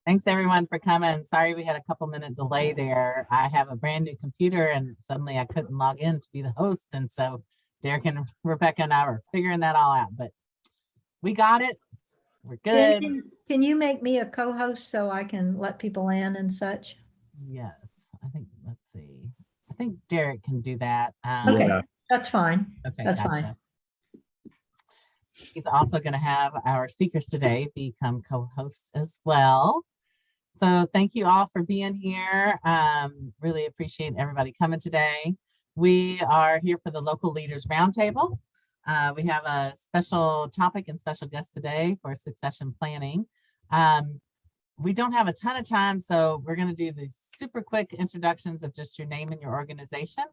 Thanks everyone for coming. Sorry we had a couple minute delay there. I have a brand new computer and suddenly I couldn't log in to be the host. And so Derek and Rebecca and I were figuring that all out, but we got it. We're good. Can you make me a co-host so I can let people in and such? Yes, I think, let's see. I think Derek can do that. Okay, that's fine. Okay, that's gotcha. fine. He's also going to have our speakers today become co-hosts as well. So thank you all for being here. Really appreciate everybody coming today. We are here for the Local Leaders Roundtable. We have a special topic and special guest today for succession planning. We don't have a ton of time, so we're going to do these super quick introductions of just your name and your organization.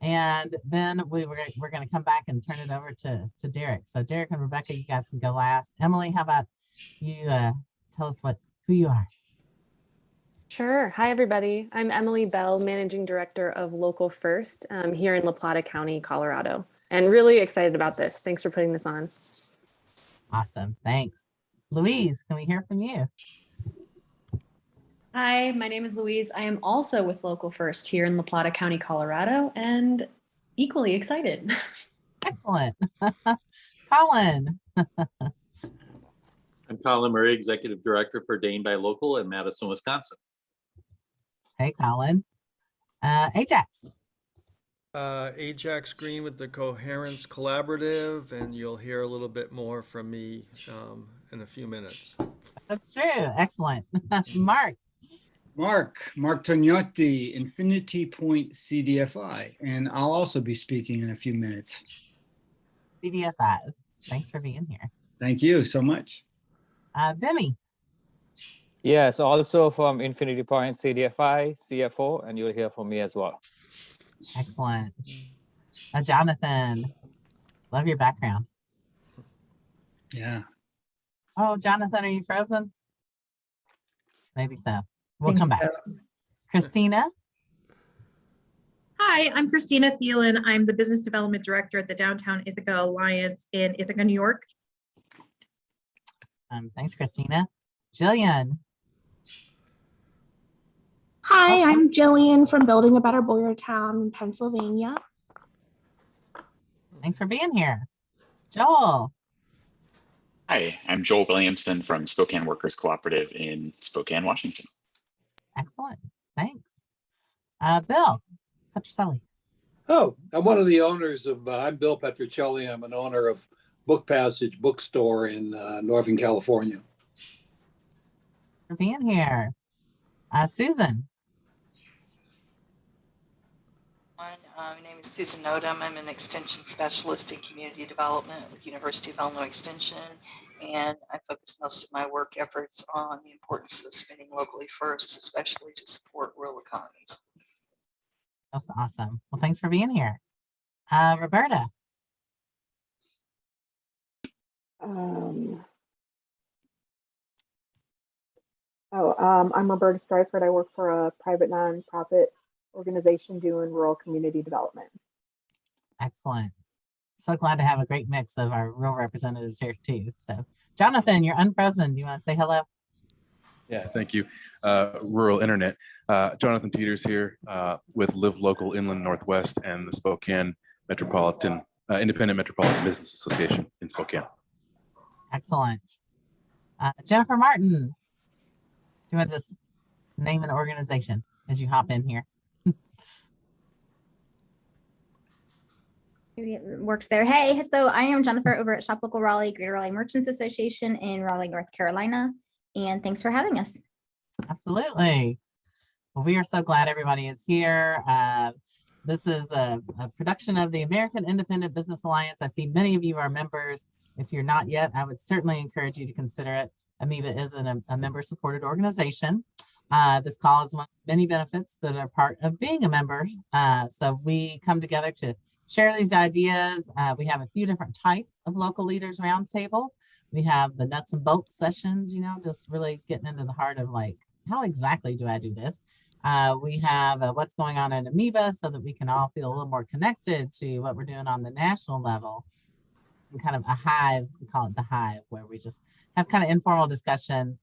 And then we're going to come back and turn it over to Derek. So Derek and Rebecca, you guys can go last. Emily, how about you tell us who you are? Sure. Hi, everybody. I'm Emily Bell, Managing Director of Local First here in La Plata County, Colorado, and really excited about this. Thanks for putting this on. Awesome. Thanks. Louise, can we hear from you? Hi, my name is Louise. I am also with Local First here in La Plata County, Colorado, and equally excited. Excellent. Colin. I'm Colin Murray, Executive Director for Dane by Local in Madison, Wisconsin. Hey, Colin. Ajax. Ajax Green with the Coherence Collaborative, and you'll hear a little bit more from me in a few minutes. That's true. Excellent. Mark. Mark Tognotti, Infinity Point CDFI, and I'll also be speaking in a few minutes. CDFIs. Thanks for being here. Thank you so much. Demi. Yes, also from Infinity Point CDFI, CFO, and you'll hear from me as well. Excellent. Jonathan. Love your background. Yeah. Oh, Jonathan, are you frozen? Maybe so. We'll come back. So. Christina. Hi, I'm Christina Thielen. I'm the Business Development Director at the Downtown Ithaca Alliance in Ithaca, New York. Thanks, Christina. Jillian. Hi, I'm Jillian from Building a Better Boyertown in Pennsylvania. Thanks for being here. Joel. Hi, I'm Joel Williamson from Spokane Workers Cooperative in Spokane, Washington. Excellent. Thanks. Bill Petrocelli. Oh, I'm one of the owners of, I'm Bill Petrocelli. I'm an owner of Book Passage Bookstore in Northern California. For being here. Susan. My name is Susan Odom. I'm an extension specialist in community development with University of Illinois Extension, and I focus most of my work efforts on the importance of spending locally first, especially to support rural economies. That's awesome. Well, thanks for being here. Roberta. I'm Roberta Stryford. I work for a private nonprofit organization doing rural community development. Excellent. So glad to have a great mix of our rural representatives here too. So Jonathan, you're unfrozen. Do you want to say hello? Yeah, thank you. Rural Internet. Jonathan Teeters here with Live Local Inland Northwest and the Spokane Metropolitan Independent Metropolitan Business Association in Spokane. Excellent. Jennifer Martin. Do you want to just name an organization as you hop in here? Maybe it works there. Hey, so I am Jennifer over at Shop Local Raleigh, Greater Raleigh Merchants Association in Raleigh, North Carolina. And thanks for having us. Absolutely. Well, we are so glad everybody is here. This is a production of the American Independent Business Alliance. I see many of you are members. If you're not yet, I would certainly encourage you to consider it. AMEBA is a member-supported organization. This call is one of many benefits that are part of being a member. So we come together to share these ideas. We have a few different types of local leaders roundtables. We have the nuts and bolts sessions, you know, just really getting into the heart of like, how exactly do I do this? We have what's going on in AMEBA so that we can all feel a little more connected to what we're doing on the national level. And kind of a hive, we call it the hive, where we just have kind of informal discussion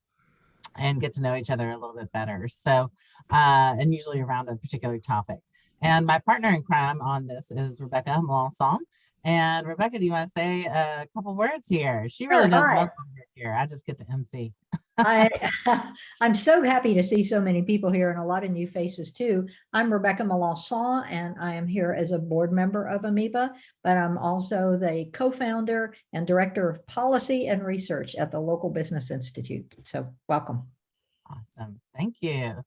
and get to know each other a little bit better. So, and usually around a particular topic. And my partner in crime on this is Rebecca Melanson. And Rebecca, do you want to say a couple words here? She really Sure, does hi. most of it here. I just get to MC. I'm so happy to see so many people here and a lot of new faces too. I'm Rebecca Melanson, and I am here as a board member of Amoeba, but I'm also the co-founder and director of policy and research at the Local Business Institute. So welcome. Awesome. Thank you.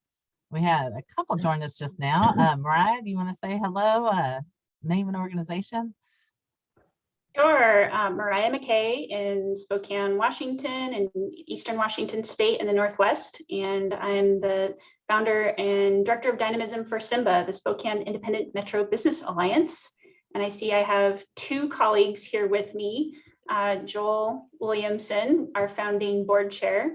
We had a couple join us just now. Mariah, do you want to say hello? Name and organization? Sure. Mariah McKay in Spokane, Washington, and Eastern Washington State in the Northwest. And I'm the founder and director of dynamism for SIMBA, the Spokane Independent Metro Business Alliance. And I see I have two colleagues here with me, Joel Williamson, our founding board chair,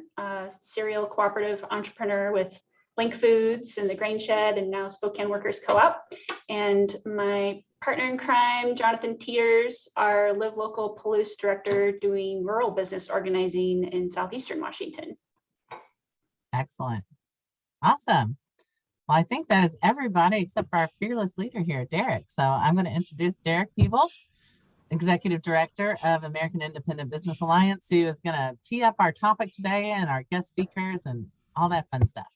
serial cooperative entrepreneur with Link Foods and the Grain Shed, and now Spokane Workers Co-op. And my partner in crime, Jonathan Teeters, our Live Local Palouse director doing rural business organizing in Southeastern Washington. Excellent. Awesome. Well, I think that is everybody except for our fearless leader here, Derek. So I'm going to introduce Derek Peebles, Executive Director of American Independent Business Alliance, who is going to tee up our topic today and our guest speakers and all that fun stuff.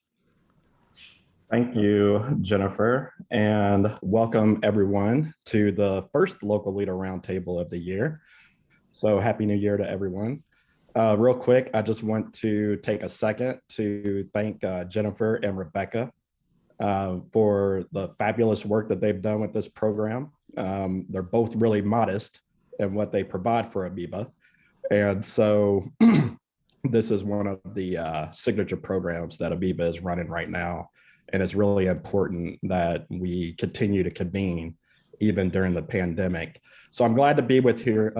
Thank you, Jennifer, and welcome everyone to the first Local Leader Roundtable of the year. So happy New Year to everyone. Real quick, I just want to take a second to thank Jennifer and Rebecca for the fabulous work that they've done with this program. They're both really modest in what they provide for Amoeba. And so this is one of the signature programs that Amoeba is running right now. And it's really important that we continue to convene even during the pandemic. So I'm glad to be here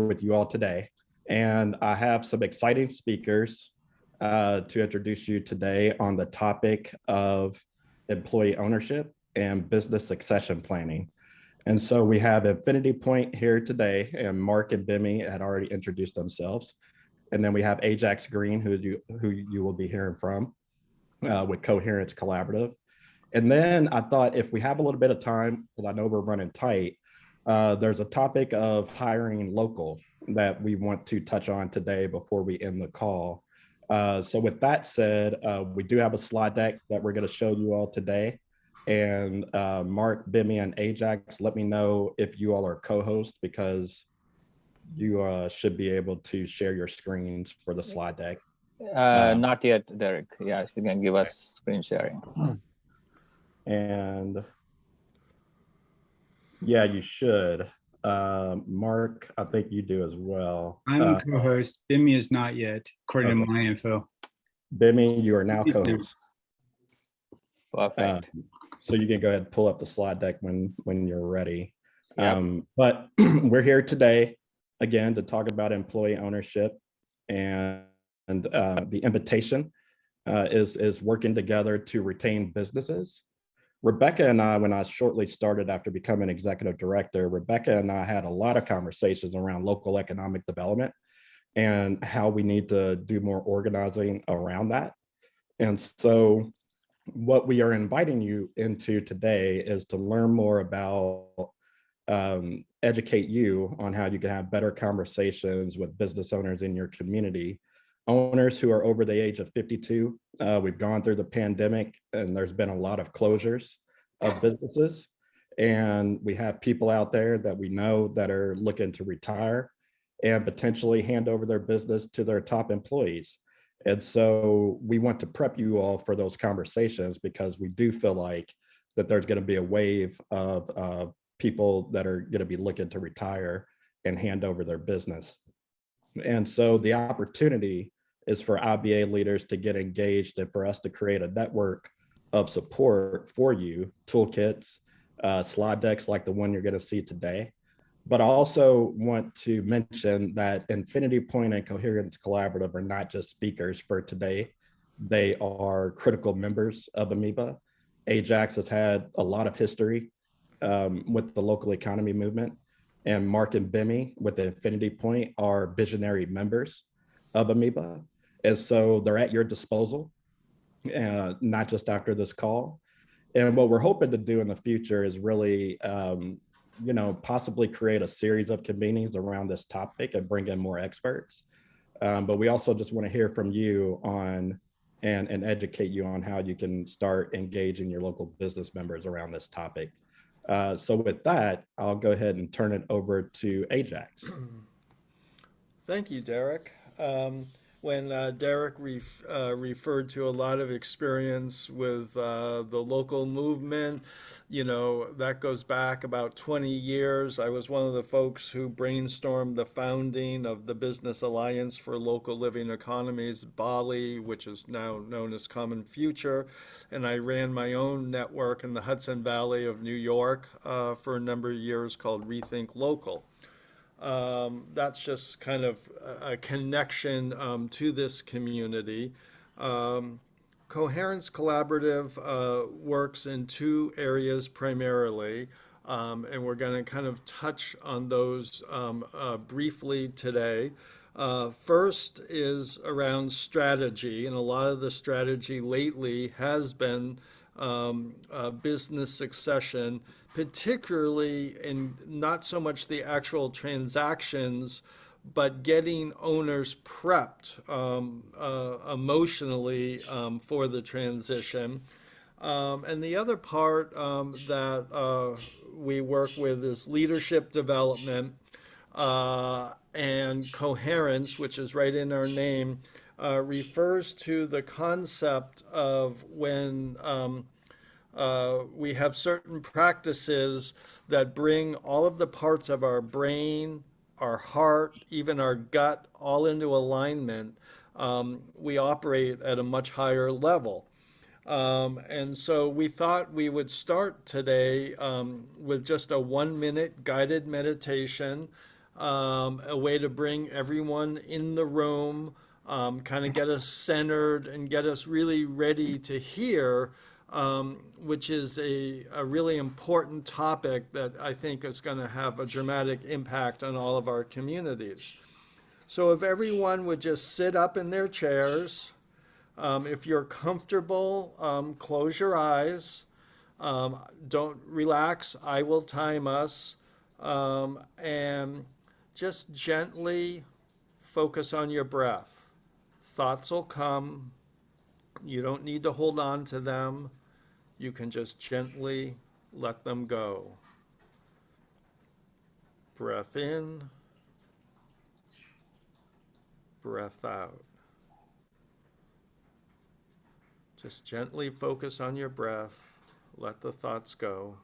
with you all today. And I have some exciting speakers to introduce you today on the topic of employee ownership and business succession planning. And so we have Infinity Point here today, and Mark and Bimmy had already introduced themselves. And then we have Ajax Green, who you will be hearing from. With Coherence Collaborative. And then I thought if we have a little bit of time, because I know we're running tight, there's a topic of hiring local that we want to touch on today before we end the call. So with that said, we do have a slide deck that we're going to show you all today. And Mark, Bimmy, and Ajax, let me know if you all are co-hosts, because you should be able to share your screens for the slide deck. Not yet, Derek. Yeah, if you can give us screen sharing. And yeah, you should. Mark, I think you do as well. I'm a co-host. Bimmy is not yet, according to my info. Bimmy, you are now co-host. Perfect. So you can go ahead and pull up the slide deck when you're ready. Yep. But we're here today, again, to talk about employee ownership, and the invitation is working together to retain businesses. Rebecca and I, when I shortly started after becoming executive director, Rebecca and I had a lot of conversations around local economic development and how we need to do more organizing around that. And so what we are inviting you into today is to learn more about, educate you on how you can have better conversations with business owners in your community, owners who are over the age of 52. We've gone through the pandemic and there's been a lot of closures of businesses. And we have people out there that we know that are looking to retire and potentially hand over their business to their top employees. And so we want to prep you all for those conversations, because we do feel like that there's going to be a wave of people that are going to be looking to retire and hand over their business. And so the opportunity is for IBA leaders to get engaged and for us to create a network of support for you, toolkits, slide decks like the one you're going to see today. But I also want to mention that Infinity Point and Coherence Collaborative are not just speakers for today. They are critical members of Amoeba. Ajax has had a lot of history with the local economy movement, and Mark and Bimmy with Infinity Point are visionary members of Amoeba. And so they're at your disposal, not just after this call. And what we're hoping to do in the future is really, possibly create a series of convenings around this topic and bring in more experts. But we also just want to hear from you on and educate you on how you can start engaging your local business members around this topic. So with that, I'll go ahead and turn it over to Ajax. Thank you, Derek. When Derek referred to a lot of experience with the local movement, that goes back about 20 years. I was one of the folks who brainstormed the founding of the Business Alliance for Local Living Economies, BALI, which is now known as Common Future. And I ran my own network in the Hudson Valley of New York for a number of years called Rethink Local. That's just kind of a connection to this community. Coherence Collaborative works in two areas primarily, and we're going to kind of touch on those briefly today. First is around strategy, and a lot of the strategy lately has been business succession, particularly in not so much the actual transactions, but getting owners prepped emotionally for the transition. And the other part that we work with is leadership development and coherence, which is right in our name, refers to the concept of when we have certain practices that bring all of the parts of our brain, our heart, even our gut, all into alignment. We operate at a much higher level. And so we thought we would start today with just a 1-minute guided meditation, a way to bring everyone in the room, kind of get us centered and get us really ready to hear, which is a really important topic that I think is going to have a dramatic impact on all of our communities. So if everyone would just sit up in their chairs, if you're comfortable, close your eyes. Don't relax. I will time us. And just gently focus on your breath. Thoughts will come. You don't need to hold on to them. You can just gently let them go. Breath in, breath out. Just gently focus on your breath. Let the thoughts go.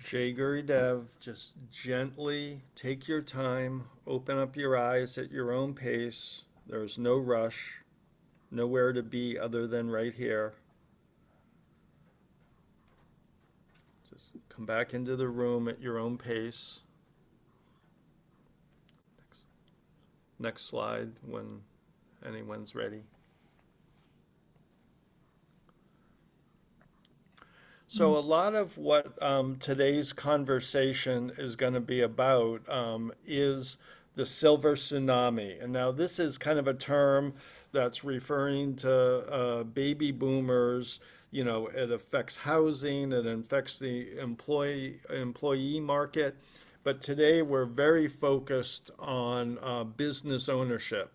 Jai Gurudev, just gently take your time, open up your eyes at your own pace. There's no rush, nowhere to be other than right here. Just come back into the room at your own pace. Next slide when anyone's ready. So a lot of what today's conversation is going to be about is the silver tsunami. And now this is kind of a term that's referring to baby boomers. It affects housing, it affects the employee market. But today we're very focused on business ownership.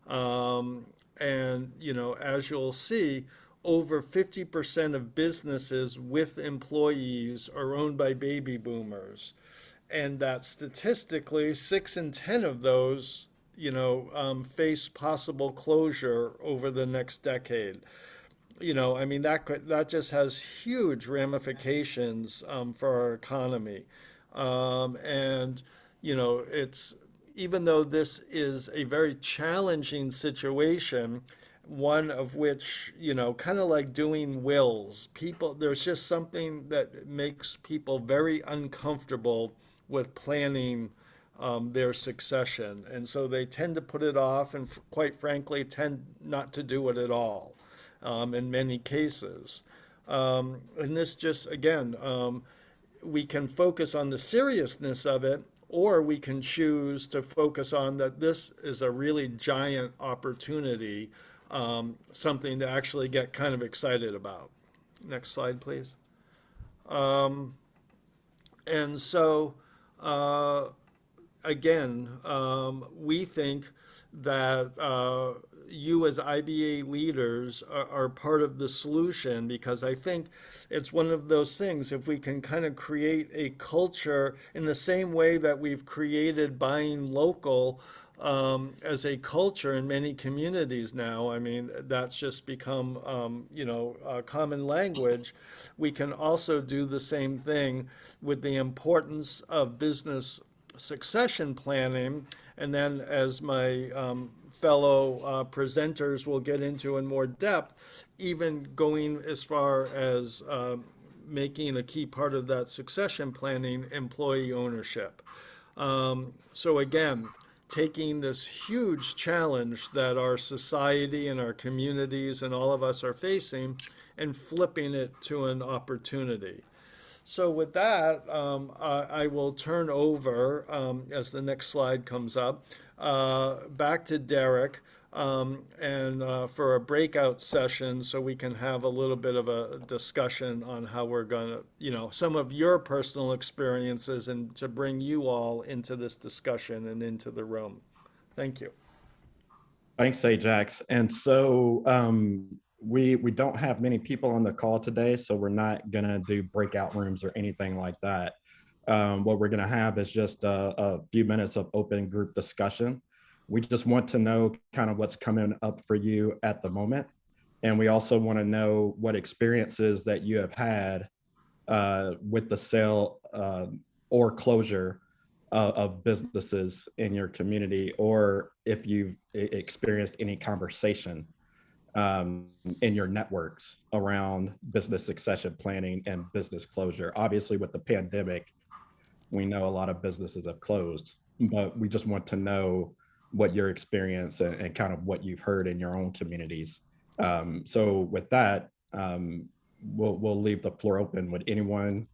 And, as you'll see, over 50% of businesses with employees are owned by baby boomers. And that statistically, 6 in 10 of those, face possible closure over the next decade. That just has huge ramifications for our economy. It's even though this is a very challenging situation, one of which, you know, kind of like doing wills, people, there's just something that makes people very uncomfortable with planning their succession. And so they tend to put it off and quite frankly tend not to do it at all in many cases. And this just, again, we can focus on the seriousness of it, or we can choose to focus on that this is a really giant opportunity, something to actually get kind of excited about. Next slide, please. And so, again, we think that you as IBA leaders are part of the solution, because I think it's one of those things, if we can kind of create a culture in the same way that we've created buying local as a culture in many communities now. I mean, that's just become, you know, common language. We can also do the same thing with the importance of business succession planning. And then, as my fellow presenters will get into in more depth, even going as far as making a key part of that succession planning employee ownership. So again, taking this huge challenge that our society and our communities and all of us are facing and flipping it to an opportunity. So with that, I will turn over, as the next slide comes up, back to Derek and for a breakout session so we can have a little bit of a discussion on how we're going to, you know, some of your personal experiences and to bring you all into this discussion and into the room. Thank you. Thanks, Ajax. And so we don't have many people on the call today, so we're not going to do breakout rooms or anything like that. What we're going to have is just a few minutes of open group discussion. We just want to know kind of what's coming up for you at the moment. And we also want to know what experiences that you have had with the sale or closure of businesses in your community, or if you've experienced any conversation in your networks around business succession planning and business closure. Obviously, with the pandemic, we know a lot of businesses have closed, but we just want to know what your experience and kind of what you've heard in your own communities. So with that, we'll leave the floor open. Would anyone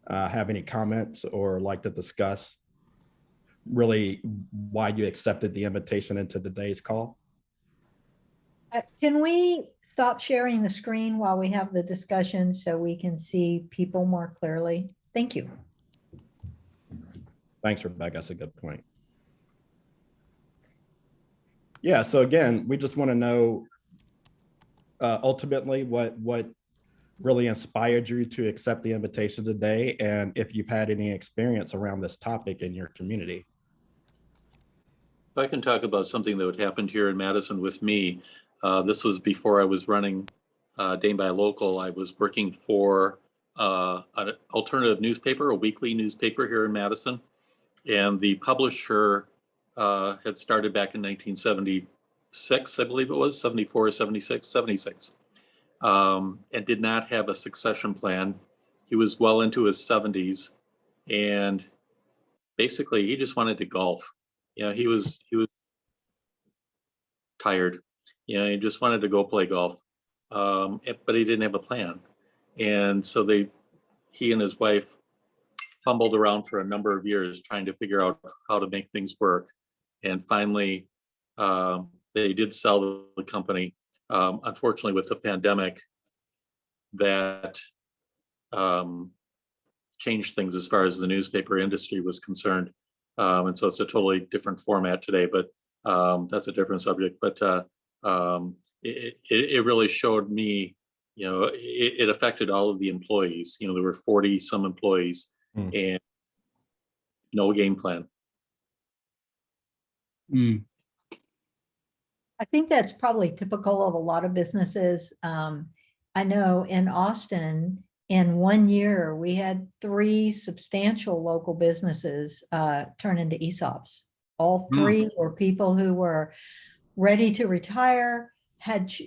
have any comments or like to discuss really why you accepted the invitation into today's call? Can we stop sharing the screen while we have the discussion so we can see people more clearly? Thank you. Thanks, Rebecca. That's a good point. Yeah, so again, we just want to know ultimately what really inspired you to accept the invitation today, and if you've had any experience around this topic in your community. If I can talk about something that happened here in Madison with me. This was before I was running Dane by Local. I was working for an alternative newspaper, a weekly newspaper here in Madison. And the publisher had started back in 1976, I believe it was, 74 or 76, 76, and did not have a succession plan. He was well into his 70s, and basically he just wanted to golf. You know, he was tired. You know, he just wanted to go play golf, but he didn't have a plan. And so he and his wife fumbled around for a number of years trying to figure out how to make things work. And finally, they did sell the company. Unfortunately, with the pandemic, that changed things as far as the newspaper industry was concerned. And so it's a totally different format today, but that's a different subject. But it really showed me, you know, it affected all of the employees. You know, there were 40 some employees and no game plan. I think that's probably typical of a lot of businesses. I know in Austin, in 1 year, we had 3 substantial local businesses turn into ESOPs All three were people who were ready to retire,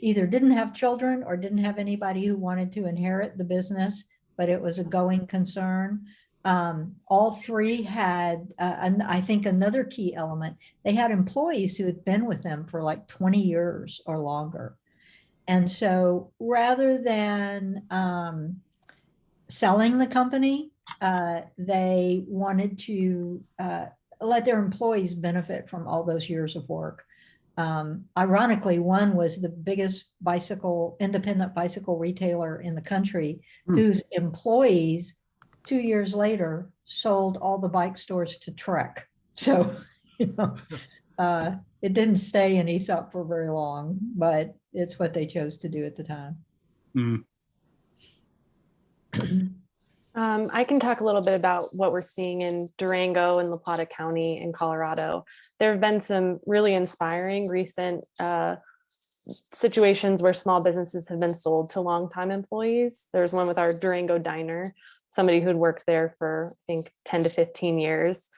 either didn't have children or didn't have anybody who wanted to inherit the business, but it was a going concern. All three had, and I think another key element, they had employees who had been with them for like 20 years or longer. And so rather than selling the company, they wanted to let their employees benefit from all those years of work. Ironically, one was the biggest independent bicycle retailer in the country, whose employees 2 years later sold all the bike stores to Trek. So, it didn't stay in ESOP for very long, but it's what they chose to do at the time. I can talk a little bit about what we're seeing in Durango and La Plata County in Colorado. There have been some really inspiring recent situations where small businesses have been sold to longtime employees. There's one with our Durango Diner, somebody who'd worked there for, I think, 10 to 15 years,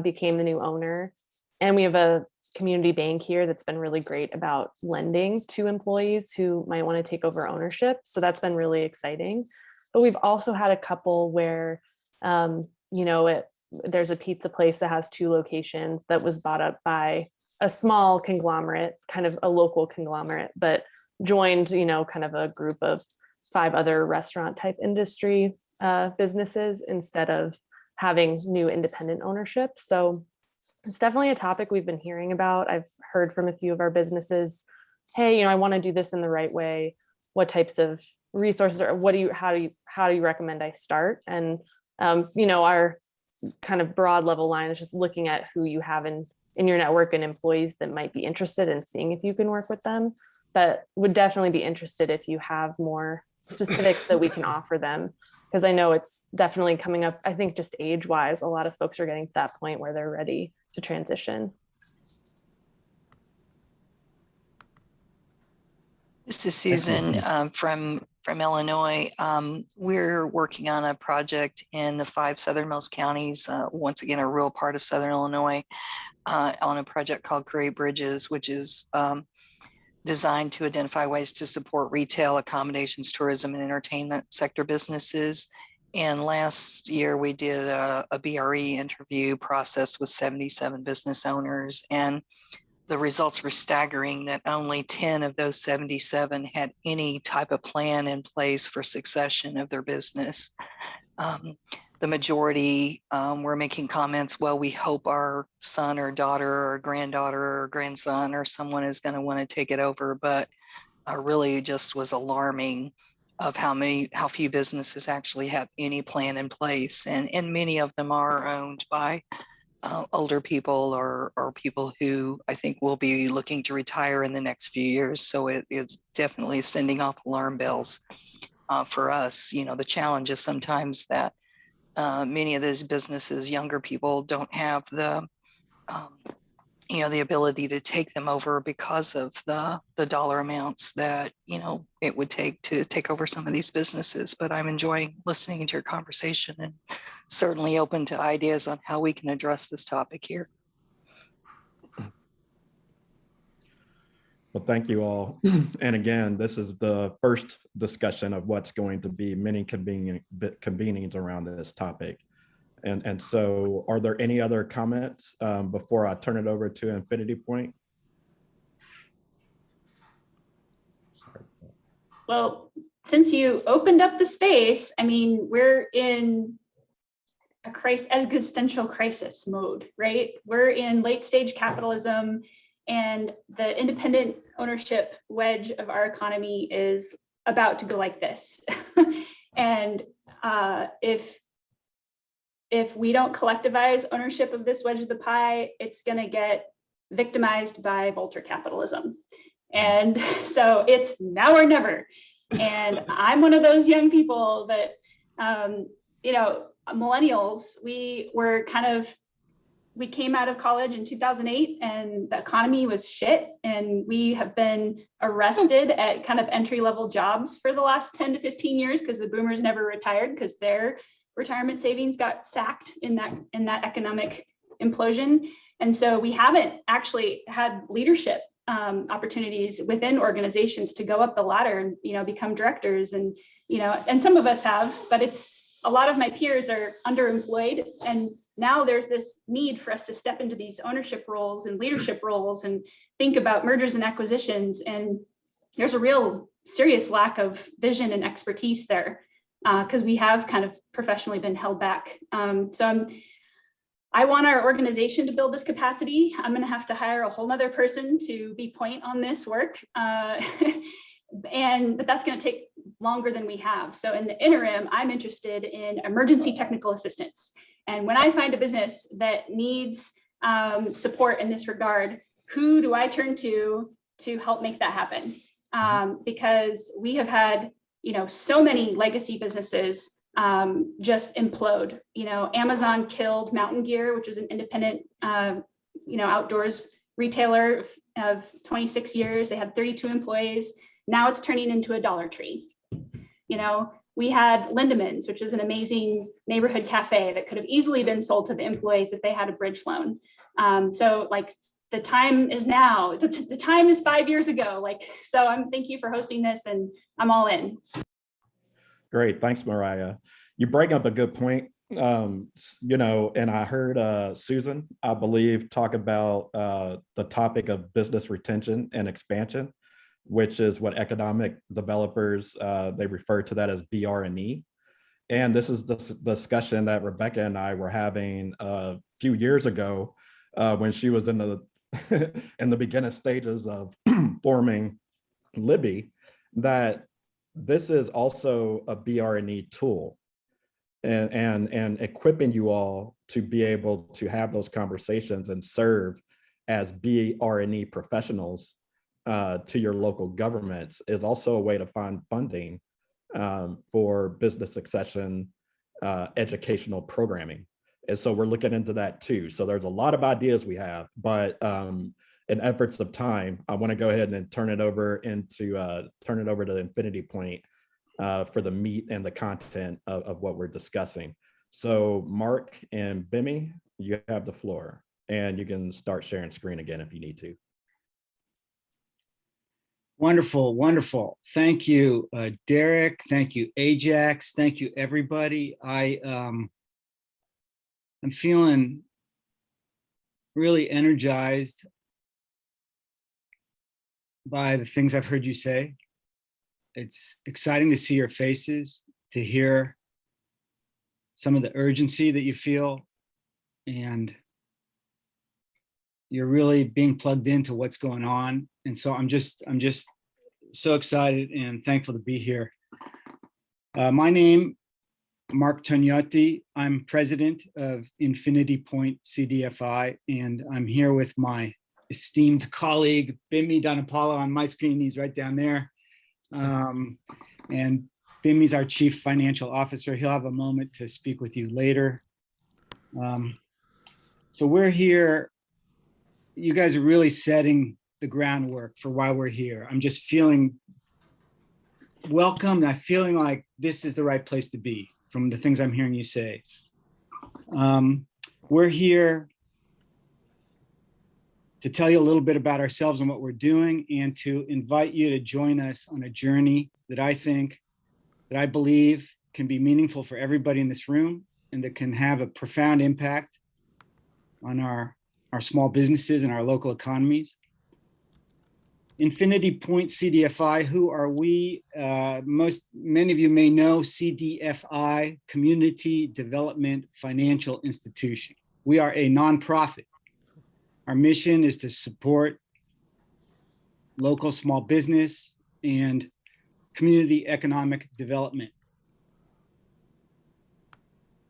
became the new owner. And we have a community bank here that's been really great about lending to employees who might want to take over ownership. So that's been really exciting. But we've also had a couple where, there's a pizza place that has 2 locations that was bought up by a small conglomerate, kind of a local conglomerate, but joined, kind of a group of 5 other restaurant type industry businesses instead of having new independent ownership. So it's definitely a topic we've been hearing about. I've heard from a few of our businesses, hey, I want to do this in the right way. What types of resources or how do you recommend I start? And our kind of broad level line is just looking at who you have in your network and employees that might be interested in seeing if you can work with them, but would definitely be interested if you have more specifics that we can offer them, because I know it's definitely coming up. I think just age wise, a lot of folks are getting to that point where they're ready to transition. This is Susan from Illinois. We're working on a project in the 5 southernmost counties, once again, a real part of Southern Illinois, on a project called Create Bridges, which is designed to identify ways to support retail, accommodations, tourism, and entertainment sector businesses. And last year we did a BRE interview process with 77 business owners, and the results were staggering that only 10 of those 77 had any type of plan in place for succession of their business. The majority were making comments, well, we hope our son or daughter or granddaughter or grandson or someone is going to want to take it over, but really just was alarming of how few businesses actually have any plan in place. And many of them are owned by older people or people who I think will be looking to retire in the next few years. So it's definitely sending off alarm bells for us. The challenge is sometimes that many of these businesses, younger people don't have the ability to take them over because of the dollar amounts that it would take to take over some of these businesses. But I'm enjoying listening to your conversation and certainly open to ideas on how we can address this topic here. Well, thank you all. And again, this is the first discussion of what's going to be many convenings around this topic. And so are there any other comments before I turn it over to Infinity Point? Sorry. Well, since you opened up the space, I mean, we're in a existential crisis mode, right? We're in late stage capitalism, and the independent ownership wedge of our economy is about to go like this. And if we don't collectivize ownership of this wedge of the pie, it's going to get victimized by vulture capitalism. And so it's now or never. And I'm one of those young people that, millennials, we came out of college in 2008 and the economy was shit. And we have been arrested at kind of entry-level jobs for the last 10 to 15 years because the boomers never retired because their retirement savings got sacked in that economic implosion. And so we haven't actually had leadership opportunities within organizations to go up the ladder and, become directors. And, and some of us have, but a lot of my peers are underemployed. And now there's this need for us to step into these ownership roles and leadership roles and think about mergers and acquisitions. And there's a real serious lack of vision and expertise there because we have kind of professionally been held back. I want our organization to build this capacity. I'm going to have to hire a whole nother person to be point on this work. But that's going to take longer than we have. So in the interim, I'm interested in emergency technical assistance. And when I find a business that needs support in this regard, who do I turn to help make that happen? Because we have had, so many legacy businesses just implode. Amazon killed Mountain Gear, which was an independent, outdoors retailer of 26 years. They had 32 employees. Now it's turning into a Dollar Tree. We had Lindemans, which is an amazing neighborhood cafe that could have easily been sold to the employees if they had a bridge loan. So the time is now. The time is 5 years ago. So thank you for hosting this, and I'm all in. Great, thanks, Mariah. You bring up a good point. And I heard Susan, I believe, talk about the topic of business retention and expansion, which is what economic developers, they refer to that as BRNE. And this is the discussion that Rebecca and I were having a few years ago when she was in the in the beginning stages of forming Libby, that this is also a BRNE tool and equipping you all to be able to have those conversations and serve as BRNE professionals to your local governments is also a way to find funding for business succession educational programming. And so we're looking into that too. So there's a lot of ideas we have, but in efforts of time, I want to go ahead and turn it over to Infinity Point for the meat and the content of what we're discussing. So Mark and Bimmy, you have the floor, and you can start sharing screen again if you need to. Wonderful, wonderful. Thank you, Derek. Thank you, Ajax. Thank you, everybody. I'm feeling really energized by the things I've heard you say. It's exciting to see your faces, to hear some of the urgency that you feel, and you're really being plugged into what's going on. And so I'm just so excited and thankful to be here. My name, Mark Tognotti. I'm president of Infinity Point CDFI, and I'm here with my esteemed colleague, Bimmy Donapalo. On my screen, he's right down there. And Bimmy's our chief financial officer. He'll have a moment to speak with you later. So we're here. You guys are really setting the groundwork for why we're here. I'm just feeling welcomed. I'm feeling like this is the right place to be from the things I'm hearing you say. We're here to tell you a little bit about ourselves and what we're doing, and to invite you to join us on a journey that I believe can be meaningful for everybody in this room, and that can have a profound impact on our small businesses and our local economies. Infinity Point CDFI, who are we? Many of you may know CDFI, Community Development Financial Institution. We are a nonprofit. Our mission is to support local small business and community economic development.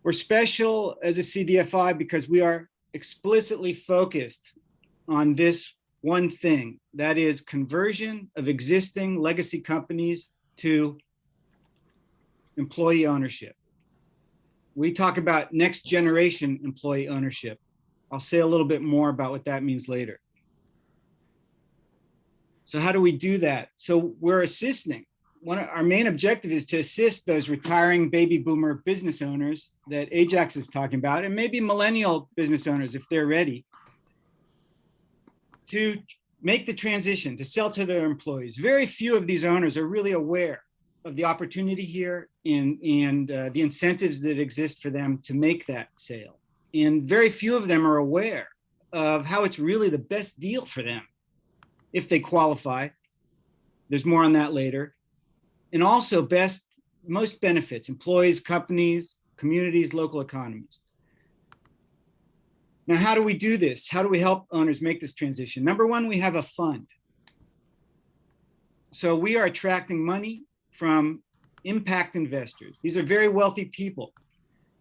We're special as a CDFI because we are explicitly focused on this one thing, that is conversion of existing legacy companies to employee ownership. We talk about next generation employee ownership. I'll say a little bit more about what that means later. So how do we do that? So we're assisting our main objective is to assist those retiring baby boomer business owners that Ajax is talking about, and maybe millennial business owners if they're ready, to make the transition to sell to their employees. Very few of these owners are really aware of the opportunity here and the incentives that exist for them to make that sale. And very few of them are aware of how it's really the best deal for them if they qualify. There's more on that later. And also most benefits, employees, companies, communities, local economies. Now, how do we do this? How do we help owners make this transition? Number one, we have a fund. So we are attracting money from impact investors. These are very wealthy people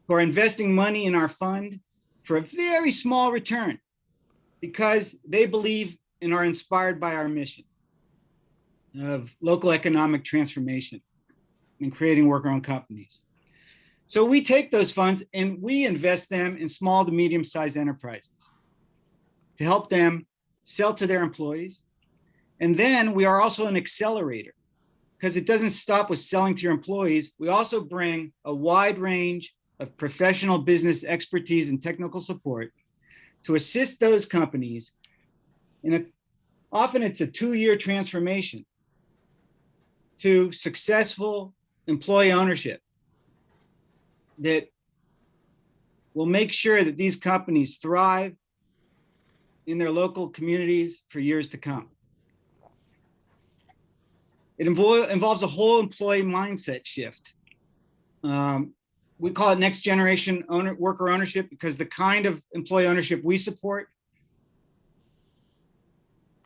who are investing money in our fund for a very small return because they believe and are inspired by our mission of local economic transformation and creating worker-owned companies. So we take those funds and we invest them in small to medium-sized enterprises to help them sell to their employees. And then we are also an accelerator because it doesn't stop with selling to your employees. We also bring a wide range of professional business expertise and technical support to assist those companies often it's a 2-year transformation to successful employee ownership that will make sure that these companies thrive in their local communities for years to come. It involves a whole employee mindset shift. We call it next generation worker ownership because the kind of employee ownership we support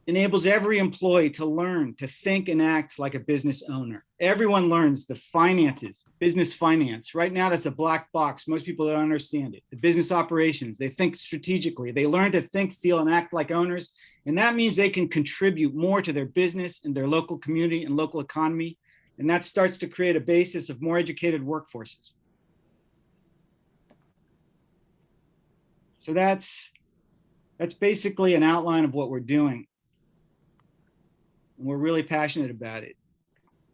enables every employee to learn to think and act like a business owner. Everyone learns the finances, business finance. Right now, that's a black box. Most people don't understand it. The business operations, they think strategically. They learn to think, feel, and act like owners. And that means they can contribute more to their business and their local community and local economy. And that starts to create a basis of more educated workforces. So that's basically an outline of what we're doing. And we're really passionate about it.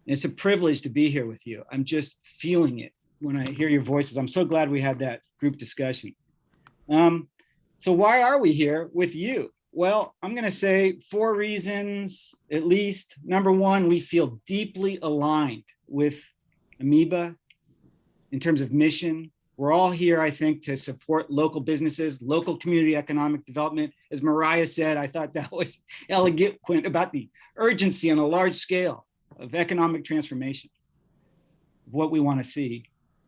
And it's a privilege to be here with you. I'm just feeling it when I hear your voices. I'm so glad we had that group discussion. So why are we here with you? Well, I'm going to say 4 reasons, at least. Number one, we feel deeply aligned with Amoeba in terms of mission. We're all here, I think, to support local businesses, local community economic development. As Mariah said, I thought that was eloquent about the urgency on a large scale of economic transformation, what we want to see.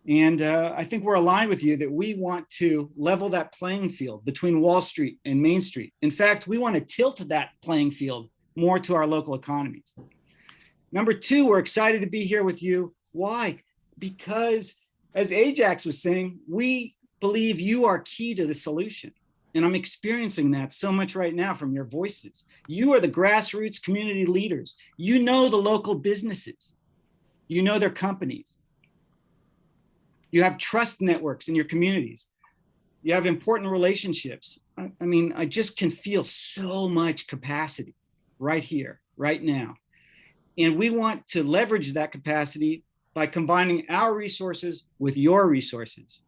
And I think we're aligned with you that we want to level that playing field between Wall Street and Main Street. In fact, we want to tilt that playing field more to our local economies. Number 2, we're excited to be here with you. Why? Because as Ajax was saying, we believe you are key to the solution. And I'm experiencing that so much right now from your voices. You are the grassroots community leaders. You know the local businesses. You know their companies. You have trust networks in your communities. You have important relationships. I mean, I just can feel so much capacity right here, right now. And we want to leverage that capacity by combining our resources with your resources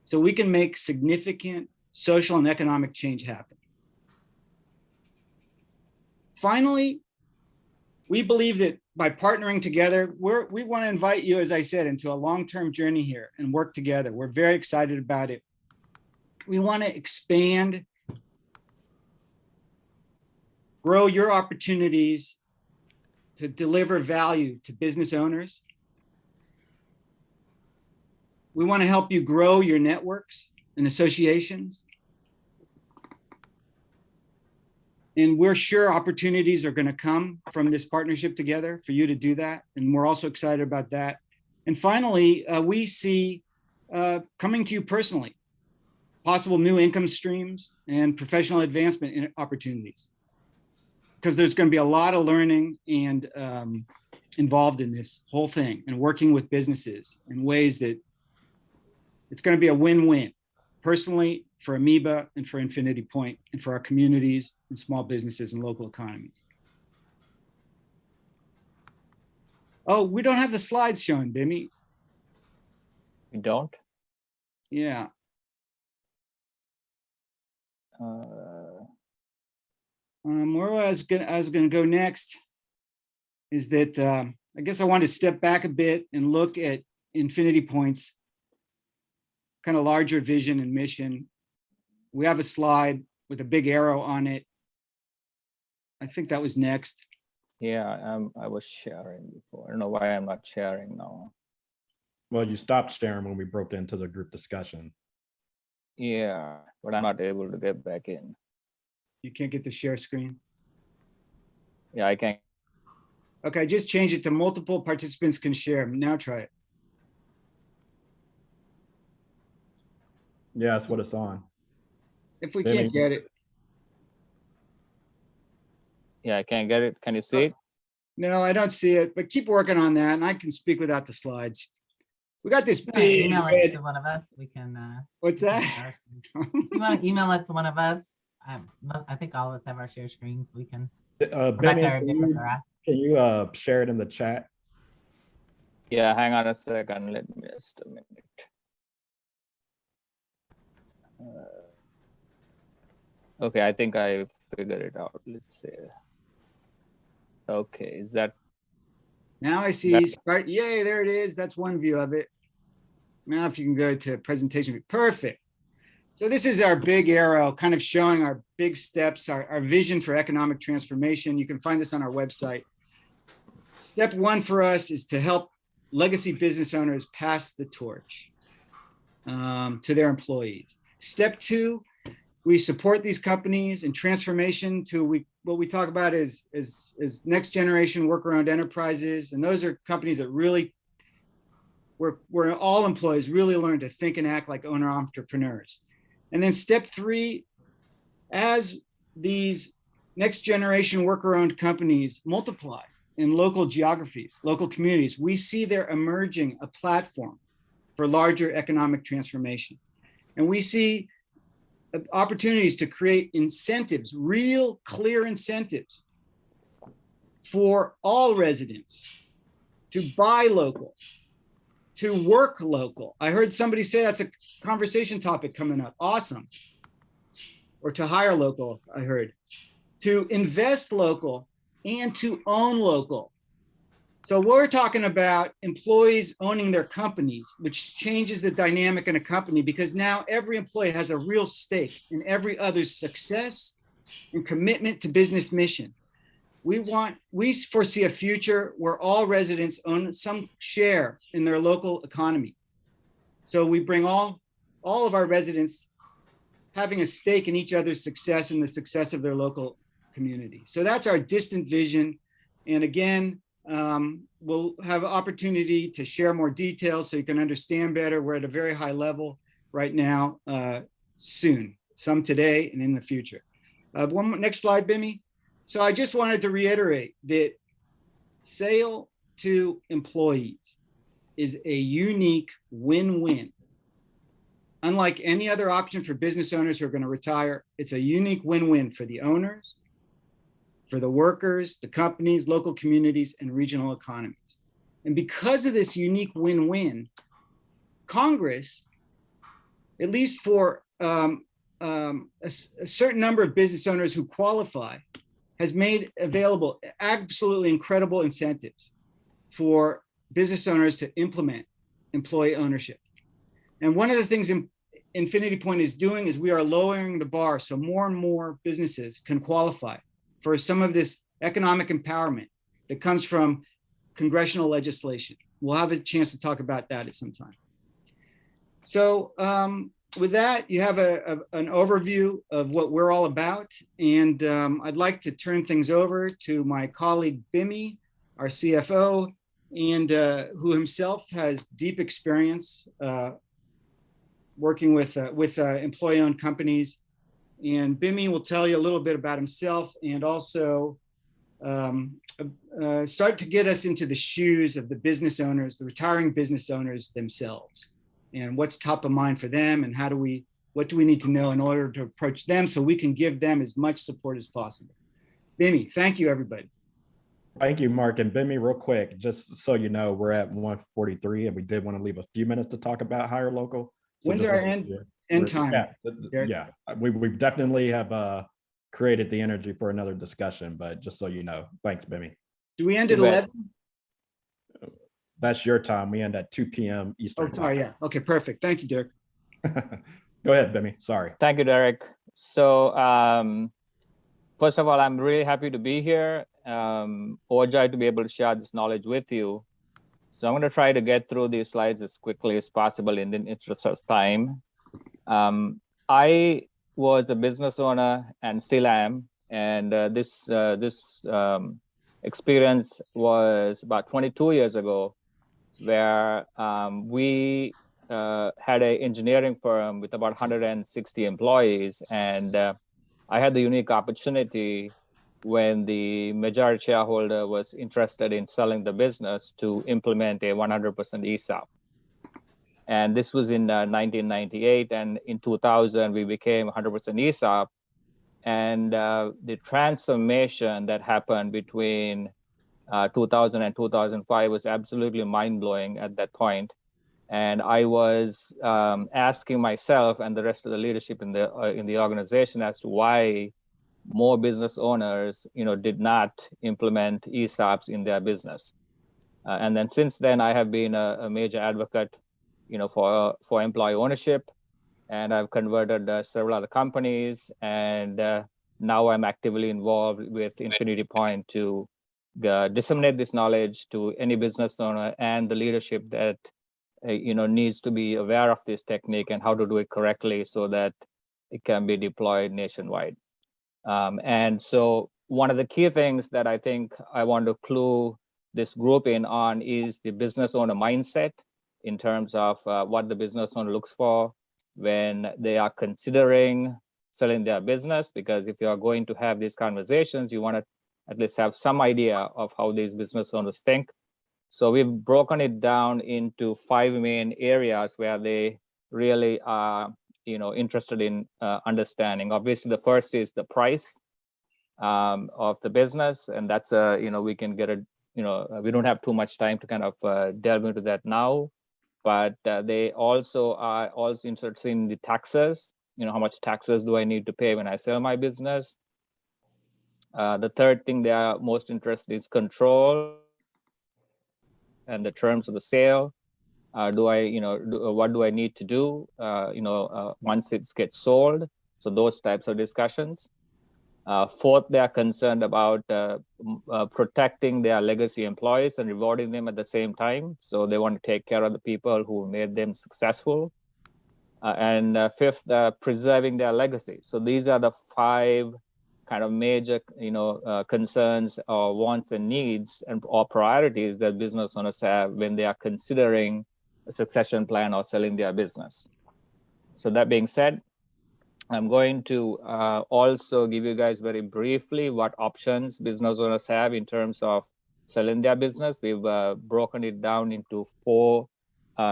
so we can make significant social and economic change happen. Finally, we believe that by partnering together, we want to invite you, as I said, into a long-term journey here and work together. We're very excited about it. We want to expand, grow your opportunities to deliver value to business owners. We want to help you grow your networks and associations. And we're sure opportunities are going to come from this partnership together for you to do that. And we're also excited about that. And finally, we see coming to you personally, possible new income streams and professional advancement opportunities. Because there's going to be a lot of learning and involved in this whole thing and working with businesses in ways that it's going to be a win-win, personally, for Amoeba and for Infinity Point and for our communities and small businesses and local economies. Oh, we don't have the slides shown, Bimmy. You don't? Yeah. Where I was gonna go next is that I guess I want to step back a bit and look at Infinity Point's kind of larger vision and mission. We have a slide with a big arrow on it. I think that was next. Yeah, I was sharing before. I don't know why I'm not sharing now. Well, you stopped sharing when we broke into the group discussion. Yeah, but I'm not able to get back in. You can't get the share screen. Yeah, I can. Okay, just change it to multiple participants can share. Now try it. Yeah, that's what it's on. If we can't get it. Yeah, I can't get it. Can you see it? No, I don't see it, but keep working on that and I can speak without the slides. We got this big Email it red. to one of us. We can. What's we can that? share our screen. You want to email it to one of us? I think all of us have our share screens. We can. Benny, can you share it in the chat? Yeah, hang on a second. Let me just a minute. Okay, I think I figured it out. Let's see. Okay, is that? Now I see, start, yay, there it is. That's one view of it. Now if you can go to presentation view, perfect. So this is our big arrow kind of showing our big steps, our vision for economic transformation. You can find this on our website. Step one for us is to help legacy business owners pass the torch to their employees. Step two, we support these companies in transformation to what we talk about is next generation worker-owned enterprises. And those are companies that really, where all employees really learn to think and act like owner entrepreneurs. And then step three, as these next generation worker-owned companies multiply in local geographies, local communities, we see they're emerging a platform for larger economic transformation. And we see opportunities to create incentives, real clear incentives for all residents to buy local, to work local. I heard somebody say that's a conversation topic coming up. Awesome. Or to hire local, I heard. To invest local and to own local. So we're talking about employees owning their companies, which changes the dynamic in a company because now every employee has a real stake in every other's success and commitment to business mission. We foresee a future where all residents own some share in their local economy. So we bring all of our residents having a stake in each other's success and the success of their local community. So that's our distant vision. And again, we'll have opportunity to share more details so you can understand better. We're at a very high level right now, soon, some today and in the future. Next slide, Bimmy. So I just wanted to reiterate that sale to employees is a unique win-win. Unlike any other option for business owners who are going to retire, it's a unique win-win for the owners, for the workers, the companies, local communities, and regional economies. And because of this unique win-win, Congress, at least for a certain number of business owners who qualify, has made available absolutely incredible incentives for business owners to implement employee ownership. And one of the things Infinity Point is doing is we are lowering the bar so more and more businesses can qualify for some of this economic empowerment that comes from congressional legislation. We'll have a chance to talk about that at some time. So with that, you have an overview of what we're all about. And I'd like to turn things over to my colleague, Bimmy, our CFO, and who himself has deep experience working with employee-owned companies. And Bimmy will tell you a little bit about himself and also start to get us into the shoes of the business owners, the retiring business owners themselves, and what's top of mind for them and what do we need to know in order to approach them so we can give them as much support as possible. Bimmy, thank you, everybody. Thank you, Mark. And Bimmy, real quick, just so you know, we're at 1:43 and we did want to leave a few minutes to talk about higher local. So When's just our wanna- end time? Yeah, we definitely have created the energy for another discussion, but just so you know, thanks, Bimmy. Do we end at 11? That's your time. We end at 2 p.m. Eastern. Oh, sorry, yeah. Okay, perfect. Thank you, Derek. Go ahead, Bimmy. Sorry. Thank you, Derek. So first of all, I'm really happy to be here. Overjoyed to be able to share this knowledge with you. So I'm going to try to get through these slides as quickly as possible in the interest of time. I was a business owner and still am. And this experience was about 22 years ago, where we had an engineering firm with about 160 employees. And I had the unique opportunity when the majority shareholder was interested in selling the business to implement a 100% ESOP. And this was in 1998. And in 2000, we became 100% ESOP. And the transformation that happened between 2000 and 2005 was absolutely mind-blowing at that point. And I was asking myself and the rest of the leadership in the organization as to why more business owners, did not implement ESOPs in their business. And then since then, I have been a major advocate, for employee ownership, and I've converted several other companies, and now I'm actively involved with Infinity Point to disseminate this knowledge to any business owner and the leadership that needs to be aware of this technique and how to do it correctly so that it can be deployed nationwide. And so one of the key things that I think I want to clue this group in on is the business owner mindset in terms of what the business owner looks for when they are considering selling their business. Because if you are going to have these conversations, you want to at least have some idea of how these business owners think. So we've broken it down into 5 main areas where they really are interested in understanding. Obviously, the first is the price of the business, and that's we can get a we don't have too much time to kind of delve into that now, but they also are interested in the taxes. How much taxes do I need to pay when I sell my business? The third thing they are most interested in is control and the terms of the sale. What do I need to do, once it gets sold? So those types of discussions. Fourth, they are concerned about protecting their legacy employees and rewarding them at the same time. So they want to take care of the people who made them successful. And fifth, preserving their legacy. So these are the 5 kind of major, concerns or wants and needs or priorities that business owners have when they are considering a succession plan or selling their business. So that being said, I'm going to also give you guys very briefly what options business owners have in terms of selling their business. We've broken it down into 4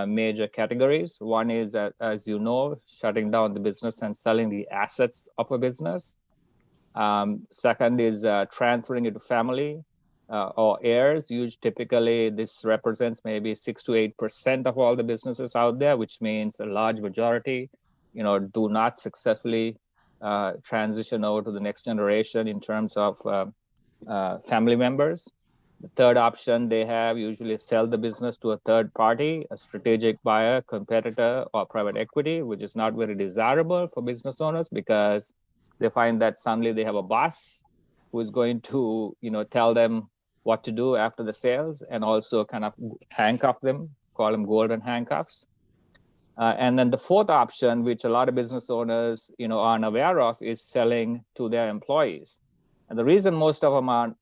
major categories. One is, as you know, shutting down the business and selling the assets of a business. Second is transferring it to family or heirs. Typically, this represents maybe 6 to 8% of all the businesses out there, which means a large majority, do not successfully transition over to the next generation in terms of family members. The third option they have usually sell the business to a third party, a strategic buyer, competitor, or private equity, which is not very desirable for business owners because they find that suddenly they have a boss who is going to, tell them what to do after the sales and also kind of handcuff them, call them golden handcuffs. And then the fourth option, which a lot of business owners, are unaware of, is selling to their employees. And the reason most of them are,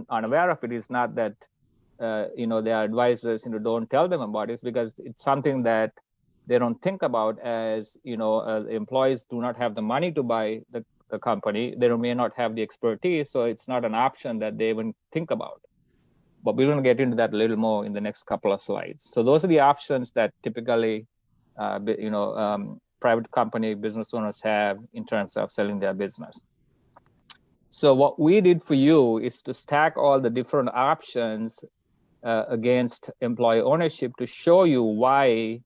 unaware of it is not that, their advisors, don't tell them about it, is because it's something that they don't think about as, employees do not have the money to buy the company. They may not have the expertise, so it's not an option that they even think about. But we're going to get into that a little more in the next couple of slides. So those are the options that typically, private company business owners have in terms of selling their business. So what we did for you is to stack all the different options against employee ownership to show you why,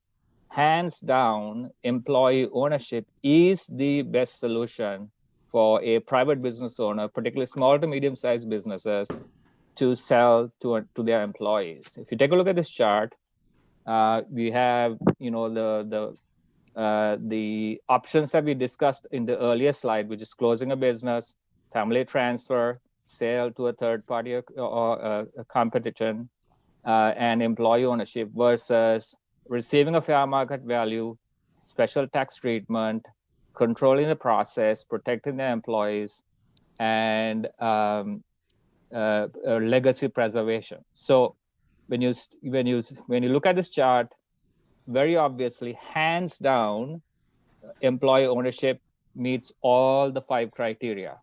hands down, employee ownership is the best solution for a private business owner, particularly small to medium-sized businesses, to sell to their employees. If you take a look at this chart, we have, you know, the options that we discussed in the earlier slide, which is closing a business, family transfer, sale to a third party or a competition, and employee ownership versus receiving a fair market value, special tax treatment, controlling the process, protecting their employees, and legacy preservation. So when you look at this chart, very obviously, hands down, employee ownership meets all the 5 criteria.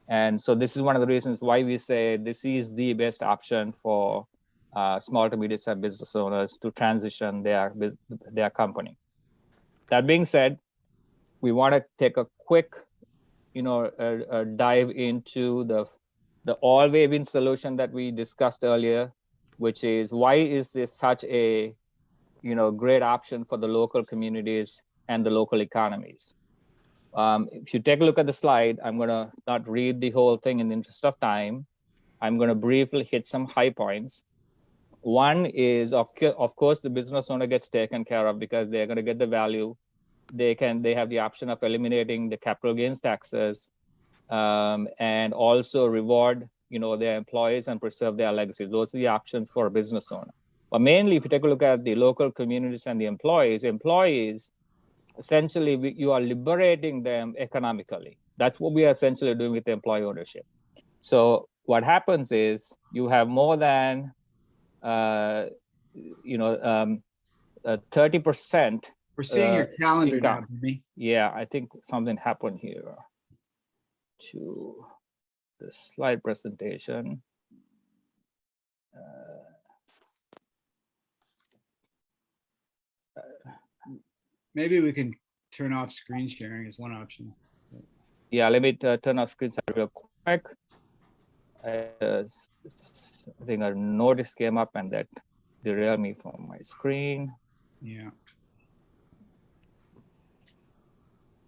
And so this is one of the reasons why we say this is the best option for small to medium-sized business owners to transition their company. That being said, we want to take a quick, dive into the all-wave-in solution that we discussed earlier, which is why is this such a great option for the local communities and the local economies. If you take a look at the slide, I'm going to not read the whole thing in the interest of time. I'm going to briefly hit some high points. One is, of course, the business owner gets taken care of because they're going to get the value. They have the option of eliminating the capital gains taxes and also reward their employees and preserve their legacy. Those are the options for a business owner. But mainly, if you take a look at the local communities and the employees, essentially, you are liberating them economically. That's what we are essentially doing with employee ownership. So what happens is you have more than 30%. We're seeing your calendar income. now, Jimmy. Yeah, I think something happened here to the slide presentation. Maybe we can turn off screen sharing as one option. Yeah, let me turn off screen share real quick. I think a notice came up and that derailed me from my screen. Yeah.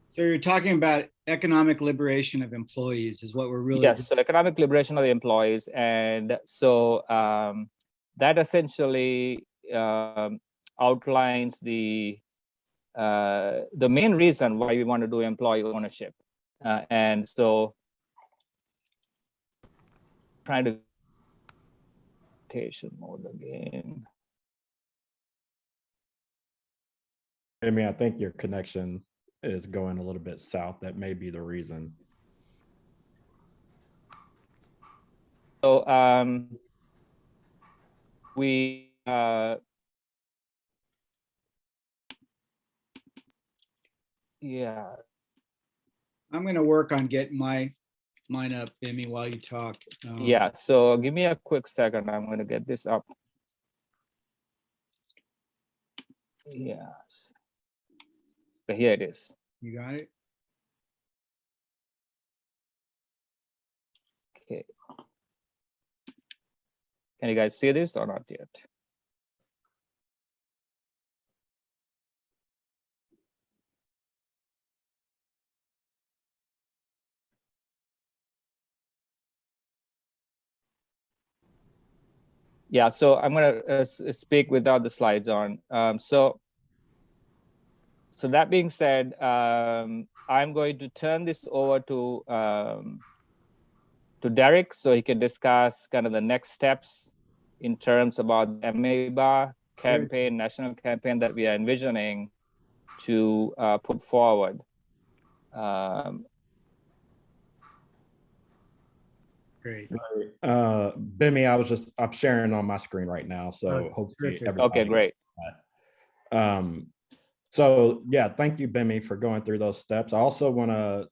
So you're talking about economic liberation of employees is what we're really. Yes, so economic liberation of the employees. And so that essentially outlines the main reason why we want to do employee ownership. And so trying to mode again. I think your connection is going a little bit south. That may be the reason. So we yeah. I'm going to work on getting mine up, Bimmy, while you talk. Yeah, so give me a quick second. I'm going to get this up. Yes. So here it is. You got it? Okay. Can you guys see this or not yet? Yeah, so I'm going to speak without the slides on. So that being said, I'm going to turn this over to Derek so he can discuss kind of the next steps in terms about the MEBA campaign, national campaign that we are envisioning to put forward. Great. Bimmy, I'm sharing on my screen right now, so hopefully everybody. Okay, great. So yeah, thank you, Bimmy, for going through those steps. I also want to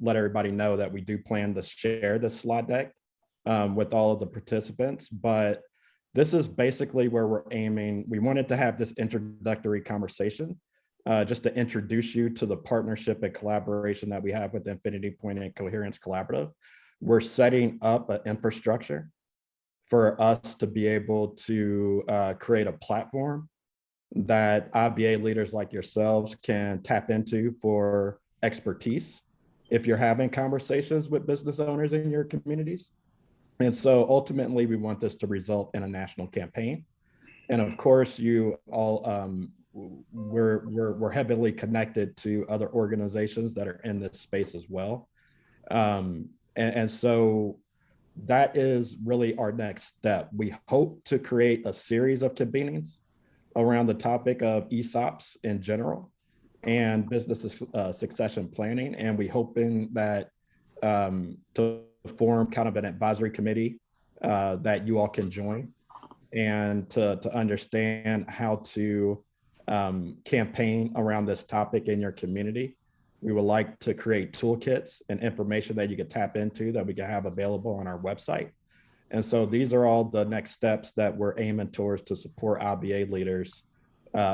let everybody know that we do plan to share this slide deck with all of the participants, but this is basically where we're aiming. We wanted to have this introductory conversation just to introduce you to the partnership and collaboration that we have with Infinity Point and Coherence Collaborative. We're setting up an infrastructure for us to be able to create a platform that IBA leaders like yourselves can tap into for expertise if you're having conversations with business owners in your communities. And so ultimately, we want this to result in a national campaign. And of course, you all, we're heavily connected to other organizations that are in this space as well. And so that is really our next step. We hope to create a series of convenings around the topic of ESOPs in general and business succession planning. And we hoping that to form kind of an advisory committee that you all can join and to understand how to campaign around this topic in your community. We would like to create toolkits and information that you can tap into that we can have available on our website. And so these are all the next steps that we're aiming towards to support IBA leaders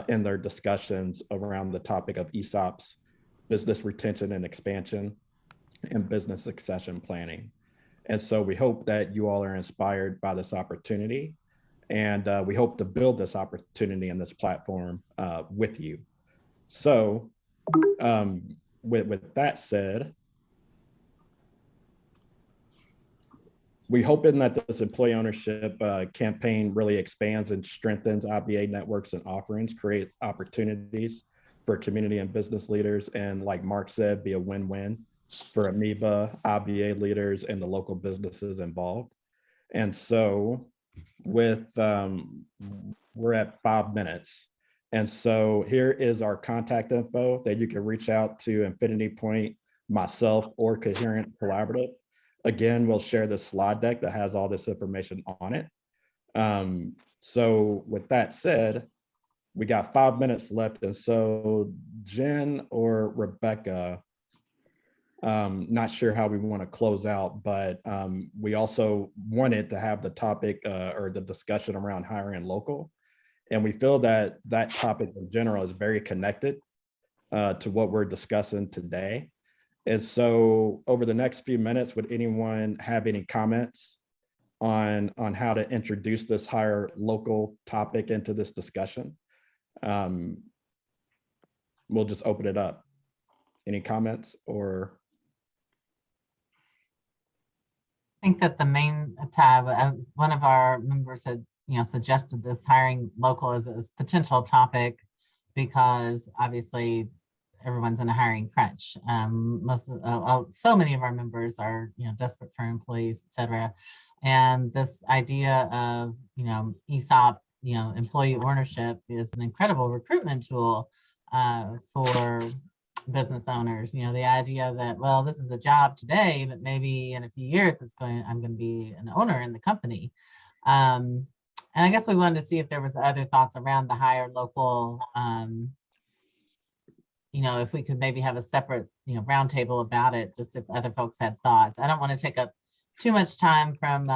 in their discussions around the topic of ESOPs, business retention and expansion, and business succession planning. And so we hope that you all are inspired by this opportunity, and we hope to build this opportunity and this platform with you. So with that said, we hoping that this employee ownership campaign really expands and strengthens IBA networks and offerings, creates opportunities for community and business leaders, and like Mark said, be a win-win for Amoeba, IBA leaders, and the local businesses involved. And so with, we're at 5 minutes. And so here is our contact info that you can reach out to Infinity Point, myself, or Coherent Collaborative. Again, we'll share this slide deck that has all this information on it. So with that said, we got 5 minutes left. And so Jen or Rebecca, not sure how we want to close out, but we also wanted to have the topic or the discussion around hiring local. And we feel that that topic in general is very connected to what we're discussing today. And so over the next few minutes, would anyone have any comments on how to introduce this hire local topic into this discussion? We'll just open it up. Any comments or? I think that the main tab, one of our members had, suggested this hiring local as a potential topic because obviously everyone's in a hiring crunch. So many of our members are, desperate for employees, et cetera. And this idea of, ESOP, employee ownership is an incredible recruitment tool for business owners. The idea that, well, this is a job today, but maybe in a few years I'm going to be an owner in the company. And I guess we wanted to see if there was other thoughts around the hire local, if we could maybe have a separate, roundtable about it, just if other folks had thoughts. I don't want to take up too much time from,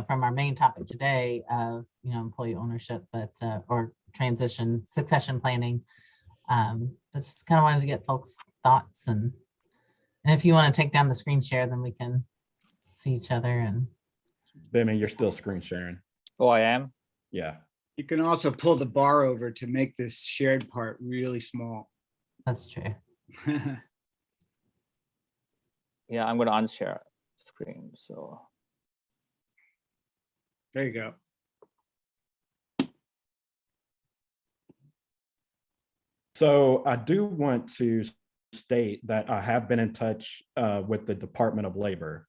from our main topic today of, employee ownership, but, or succession planning. Just kind of wanted to get folks' thoughts, and if you want to take down the screen share, then we can see each other. And Benjamin, you're still screen sharing. Oh, I am? Yeah. You can also pull the bar over to make this shared part really small. That's true. Yeah, I'm going to unshare screen. So there you go. So I do want to state that I have been in touch with the Department of Labor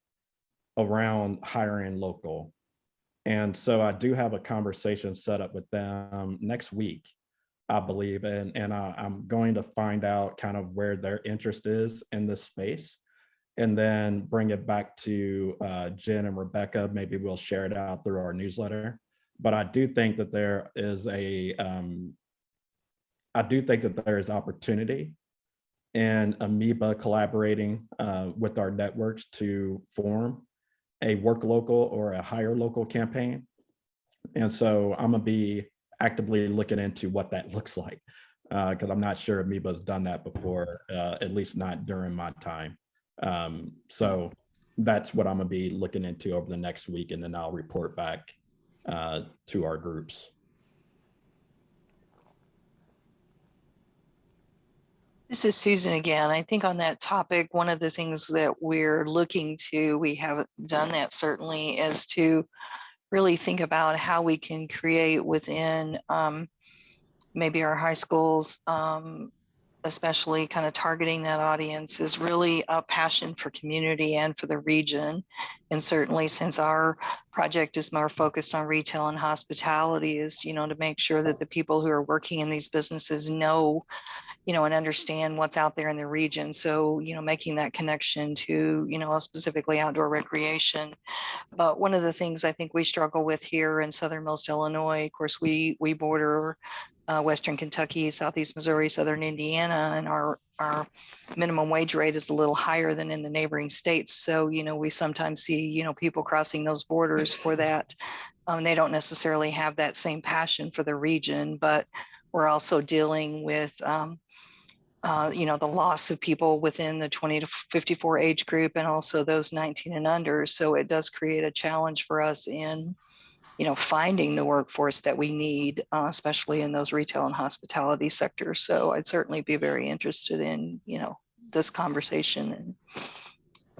around hiring local. And so I do have a conversation set up with them next week, I believe, and I'm going to find out kind of where their interest is in this space, and then bring it back to Jen and Rebecca. Maybe we'll share it out through our newsletter. But I do think that there is opportunity in Amoeba collaborating with our networks to form a work local or a hire local campaign. And so I'm gonna be actively looking into what that looks like because I'm not sure Amoeba's done that before, at least not during my time. So that's what I'm gonna be looking into over the next week, and then I'll report back to our groups. This is Susan again. I think on that topic, one of the things that we're looking to, we haven't done that certainly, is to really think about how we can create within maybe our high schools, especially kind of targeting that audience, is really a passion for community and for the region. And certainly since our project is more focused on retail and hospitality, is, you know, to make sure that the people who are working in these businesses know, you know, and understand what's out there in the region. So, you know, making that connection to, you know, specifically outdoor recreation. But one of the things I think we struggle with here in southernmost Illinois, of course, we border Western Kentucky, Southeast Missouri, Southern Indiana, and our minimum wage rate is a little higher than in the neighboring states. So, you know, we sometimes see, you know, people crossing those borders for that. They don't necessarily have that same passion for the region, but we're also dealing with, you know, the loss of people within the 20 to 54 age group, and also those 19 and under. So it does create a challenge for us in, you know, finding the workforce that we need, especially in those retail and hospitality sectors. So I'd certainly be very interested in, you know, this conversation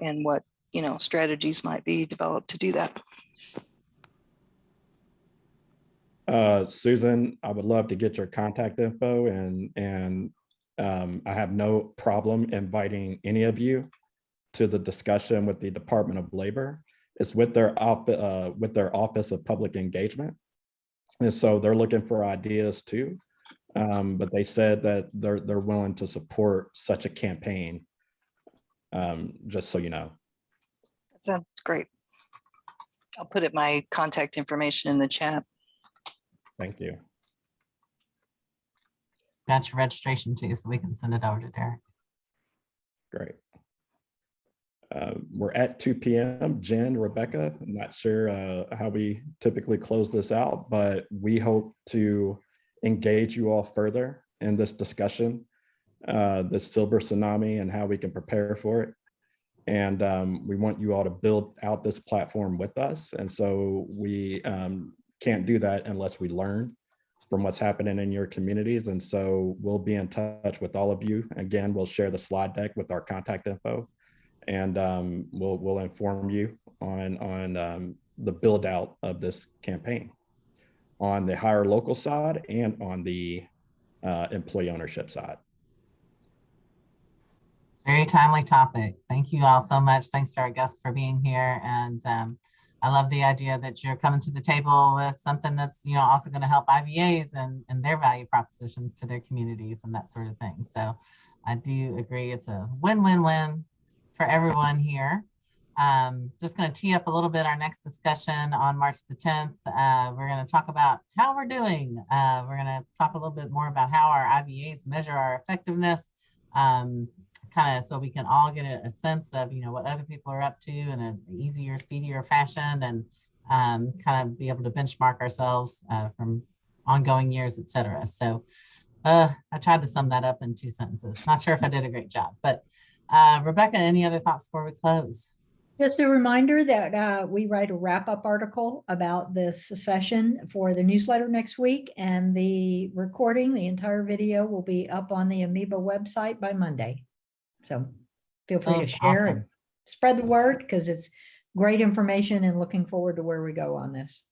and what, you know, strategies might be developed to do that. Susan, I would love to get your contact info, and I have no problem inviting any of you to the discussion with the Department of Labor. It's with their Office of Public Engagement. And so they're looking for ideas too. But they said that they're willing to support such a campaign, just so you know. That's great. I'll put my contact information in the chat. Thank you. Got your registration too, so we can send it over to Derek. Great. We're at 2 p.m. Jen, Rebecca, I'm not sure how we typically close this out, but we hope to engage you all further in this discussion, this silver tsunami and how we can prepare for it. And we want you all to build out this platform with us. And so we can't do that unless we learn from what's happening in your communities. And so we'll be in touch with all of you. Again, we'll share the slide deck with our contact info, and we'll inform you on the build out of this campaign on the hire local side and on the employee ownership side. Very timely topic. Thank you all so much. Thanks to our guests for being here. And I love the idea that you're coming to the table with something that's, you know, also going to help IVAs and their value propositions to their communities and that sort of thing. So I do agree it's a win-win-win for everyone here. Just going to tee up a little bit our next discussion on March the 10th. We're going to talk about how we're doing. We're going to talk a little bit more about how our IVAs measure our effectiveness, kind of so we can all get a sense of, you know, what other people are up to in an easier, speedier fashion, and kind of be able to benchmark ourselves from ongoing years, et cetera. So I tried to sum that up in 2 sentences. Not sure if I did a great job, but Rebecca, any other thoughts before we close? Just a reminder that we write a wrap-up article about this session for the newsletter next week, and the recording, the entire video, will be up on the Amoeba website by Monday. So feel free to share and spread the word, because it's great information, and looking forward to where we go on this.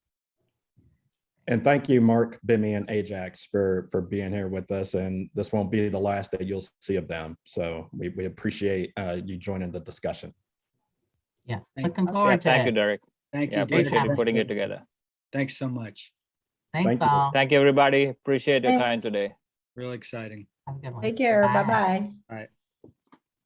And thank you, Mark, Bimmy, and Ajax for being here with us. And this won't be the last that you'll see of them. So we appreciate you joining the discussion. Yes, looking forward to it. Thank you, Derek. Thank you. Yeah, appreciate you putting it together. Thanks so much. Thanks all. Thank you, everybody. Appreciate your time Thanks. today. Really exciting. Have a good one. Take care. Bye. Bye-bye. All right.